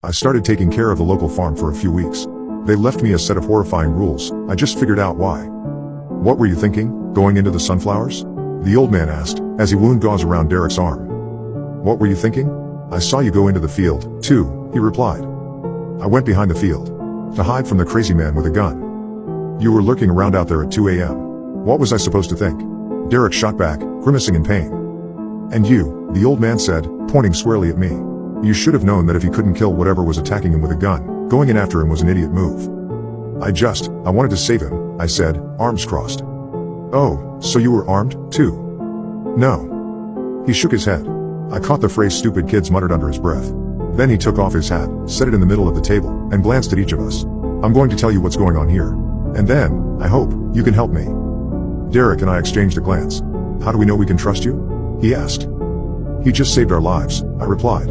I started taking care of the local farm for a few weeks. They left me a set of horrifying rules. I just figured out why. What were you thinking, going into the sunflowers? The old man asked, as he wound gauze around Derek's arm. What were you thinking? I saw you go into the field, too, he replied. I went behind the field to hide from the crazy man with a gun. You were lurking around out there at 2 a.m. What was I supposed to think? Derek shot back, grimacing in pain. And you, the old man said, pointing squarely at me. You should have known that if he couldn't kill whatever was attacking him with a gun, going in after him was an idiot move. I wanted to save him, I said, arms crossed. Oh, so you were armed, too? No. He shook his head. I caught the phrase stupid kids muttered under his breath. Then he took off his hat, set it in the middle of the table, and glanced at each of us. I'm going to tell you what's going on here. And then, I hope, you can help me. Derek and I exchanged a glance. How do we know we can trust you? He asked. He just saved our lives, I replied.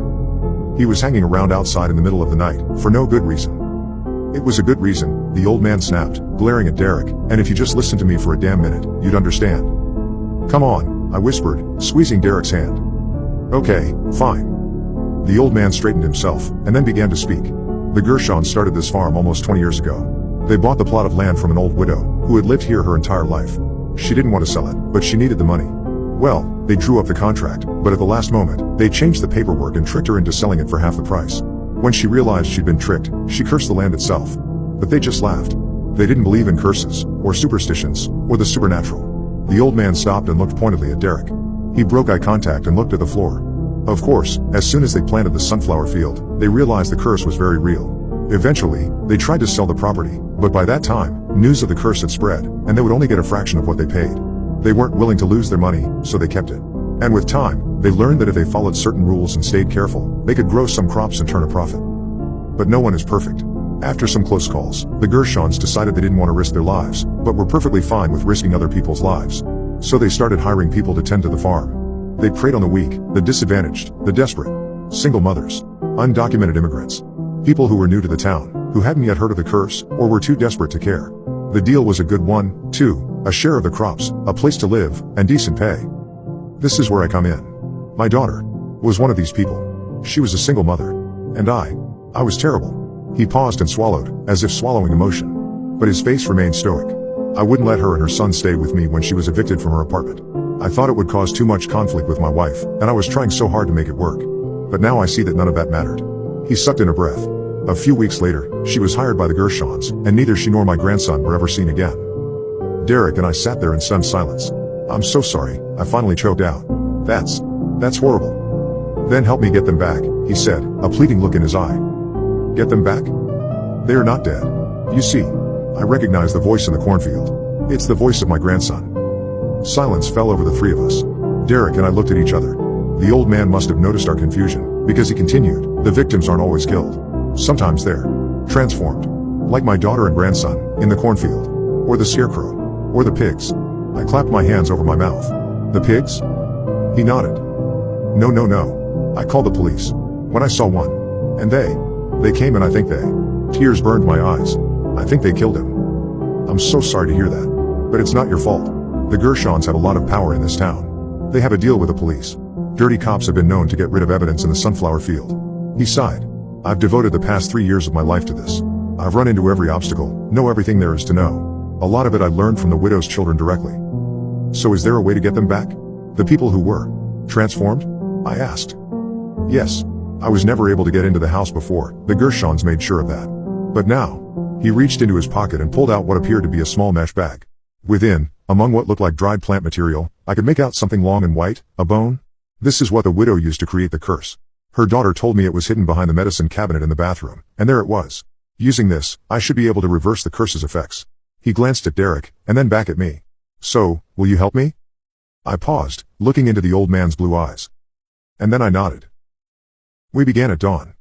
He was hanging around outside in the middle of the night, for no good reason. It was a good reason, the old man snapped, glaring at Derek, and if you just listened to me for a damn minute, you'd understand. Come on, I whispered, squeezing Derek's hand. Okay, fine. The old man straightened himself, and then began to speak. The Gershons started this farm almost 20 years ago. They bought the plot of land from an old widow, who had lived here her entire life. She didn't want to sell it, but she needed the money. Well, they drew up the contract, but at the last moment, they changed the paperwork and tricked her into selling it for half the price. When she realized she'd been tricked, she cursed the land itself. But they just laughed. They didn't believe in curses, or superstitions, or the supernatural. The old man stopped and looked pointedly at Derek. He broke eye contact and looked at the floor. Of course, as soon as they planted the sunflower field, they realized the curse was very real. Eventually, they tried to sell the property, but by that time, news of the curse had spread, and they would only get a fraction of what they paid. They weren't willing to lose their money, so they kept it. And with time, they learned that if they followed certain rules and stayed careful, they could grow some crops and turn a profit. But no one is perfect. After some close calls, the Gershons decided they didn't want to risk their lives, but were perfectly fine with risking other people's lives. So they started hiring people to tend to the farm. They preyed on the weak, the disadvantaged, the desperate, single mothers, undocumented immigrants, people who were new to the town, who hadn't yet heard of the curse, or were too desperate to care. The deal was a good one, too, a share of the crops, a place to live, and decent pay. This is where I come in. My daughter was one of these people. She was a single mother. And I was terrible. He paused and swallowed, as if swallowing emotion. But his face remained stoic. I wouldn't let her and her son stay with me when she was evicted from her apartment. I thought it would cause too much conflict with my wife, and I was trying so hard to make it work. But now I see that none of that mattered. He sucked in a breath. A few weeks later, she was hired by the Gershons, and neither she nor my grandson were ever seen again. Derek and I sat there in stunned silence. I'm so sorry, I finally choked out. That's horrible. Then help me get them back, he said, a pleading look in his eye. Get them back? They are not dead. You see, I recognize the voice in the cornfield. It's the voice of my grandson. Silence fell over the three of us. Derek and I looked at each other. The old man must have noticed our confusion, because he continued, the victims aren't always killed. Sometimes they're transformed. Like my daughter and grandson, in the cornfield. Or the scarecrow. Or the pigs. I clapped my hands over my mouth. The pigs? He nodded. No. I called the police. When I saw one. And they came and I think tears burned my eyes. I think they killed him. I'm so sorry to hear that. But it's not your fault. The Gershons have a lot of power in this town. They have a deal with the police. Dirty cops have been known to get rid of evidence in the sunflower field. He sighed. I've devoted the past 3 years of my life to this. I've run into every obstacle, know everything there is to know. A lot of it I learned from the widow's children directly. So is there a way to get them back? The people who were transformed? I asked. Yes. I was never able to get into the house before, the Gershons made sure of that. But now, he reached into his pocket and pulled out what appeared to be a small mesh bag. Within, among what looked like dried plant material, I could make out something long and white, a bone. This is what the widow used to create the curse. Her daughter told me it was hidden behind the medicine cabinet in the bathroom, and there it was. Using this, I should be able to reverse the curse's effects. He glanced at Derek, and then back at me. So, will you help me? I paused, looking into the old man's blue eyes. And then I nodded. We began at dawn.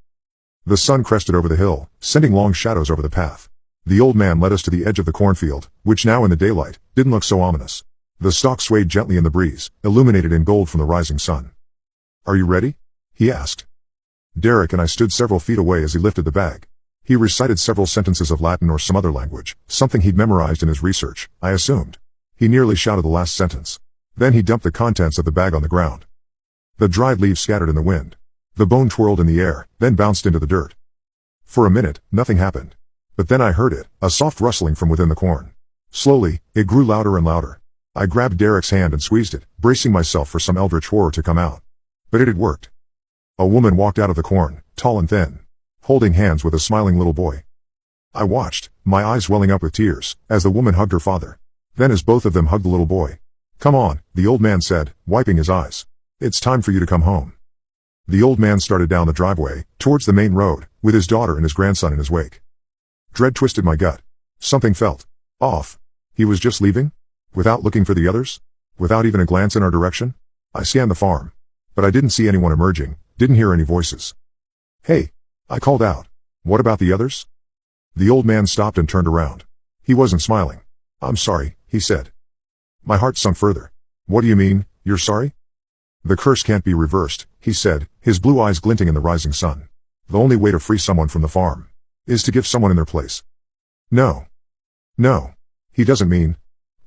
The sun crested over the hill, sending long shadows over the path. The old man led us to the edge of the cornfield, which now in the daylight, didn't look so ominous. The stalk swayed gently in the breeze, illuminated in gold from the rising sun. Are you ready? He asked. Derek and I stood several feet away as he lifted the bag. He recited several sentences of Latin or some other language, something he'd memorized in his research, I assumed. He nearly shouted the last sentence. Then he dumped the contents of the bag on the ground. The dried leaves scattered in the wind. The bone twirled in the air, then bounced into the dirt. For a minute, nothing happened. But then I heard it, a soft rustling from within the corn. Slowly, it grew louder and louder. I grabbed Derek's hand and squeezed it, bracing myself for some eldritch horror to come out. But it had worked. A woman walked out of the corn, tall and thin, holding hands with a smiling little boy. I watched, my eyes welling up with tears, as the woman hugged her father. Then as both of them hugged the little boy. "Come on," the old man said, wiping his eyes. "It's time for you to come home." The old man started down the driveway, towards the main road, with his daughter and his grandson in his wake. Dread twisted my gut. Something felt off. He was just leaving? Without looking for the others? Without even a glance in our direction? I scanned the farm. But I didn't see anyone emerging, didn't hear any voices. "Hey!" I called out. "What about the others?" The old man stopped and turned around. He wasn't smiling. "I'm sorry," he said. My heart sunk further. "What do you mean, you're sorry?" "The curse can't be reversed," he said, his blue eyes glinting in the rising sun. "The only way to free someone from the farm is to give someone in their place." No. He doesn't mean.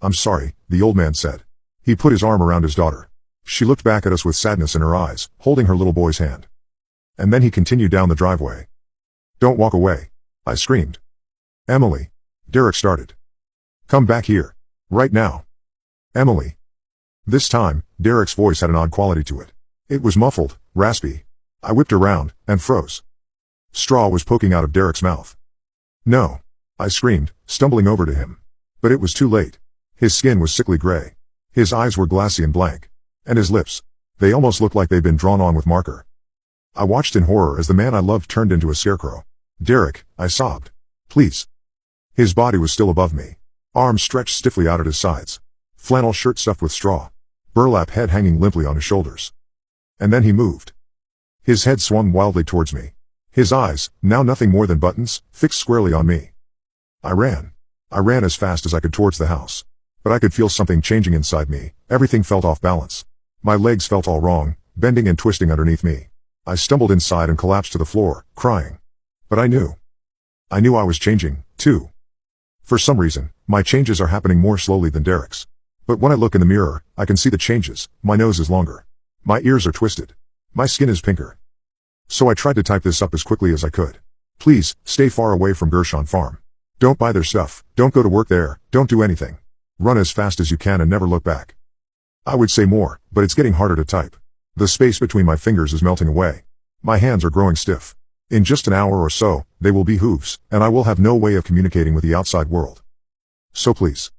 "I'm sorry," the old man said. He put his arm around his daughter. She looked back at us with sadness in her eyes, holding her little boy's hand. And then he continued down the driveway. "Don't walk away," I screamed. "Emily," Derek started. "Come back here. Right now." "Emily." This time, Derek's voice had an odd quality to it. It was muffled, raspy. I whipped around, and froze. Straw was poking out of Derek's mouth. "No," I screamed, stumbling over to him. But it was too late. His skin was sickly gray. His eyes were glassy and blank. And his lips, they almost looked like they'd been drawn on with marker. I watched in horror as the man I loved turned into a scarecrow. "Derek," I sobbed. "Please." His body was still above me. Arms stretched stiffly out at his sides. Flannel shirt stuffed with straw. Burlap head hanging limply on his shoulders. And then he moved. His head swung wildly towards me. His eyes, now nothing more than buttons, fixed squarely on me. I ran. I ran as fast as I could towards the house. But I could feel something changing inside me. Everything felt off balance. My legs felt all wrong, bending and twisting underneath me. I stumbled inside and collapsed to the floor, crying. But I knew. I knew I was changing, too. For some reason, my changes are happening more slowly than Derek's. But when I look in the mirror, I can see the changes. My nose is longer. My ears are twisted. My skin is pinker. So I tried to type this up as quickly as I could. "Please, stay far away from Gershon Farm. Don't buy their stuff, don't go to work there, don't do anything. Run as fast as you can and never look back." I would say more, but it's getting harder to type. The space between my fingers is melting away. My hands are growing stiff. In just an hour or so, they will be hooves, and I will have no way of communicating with the outside world. So please.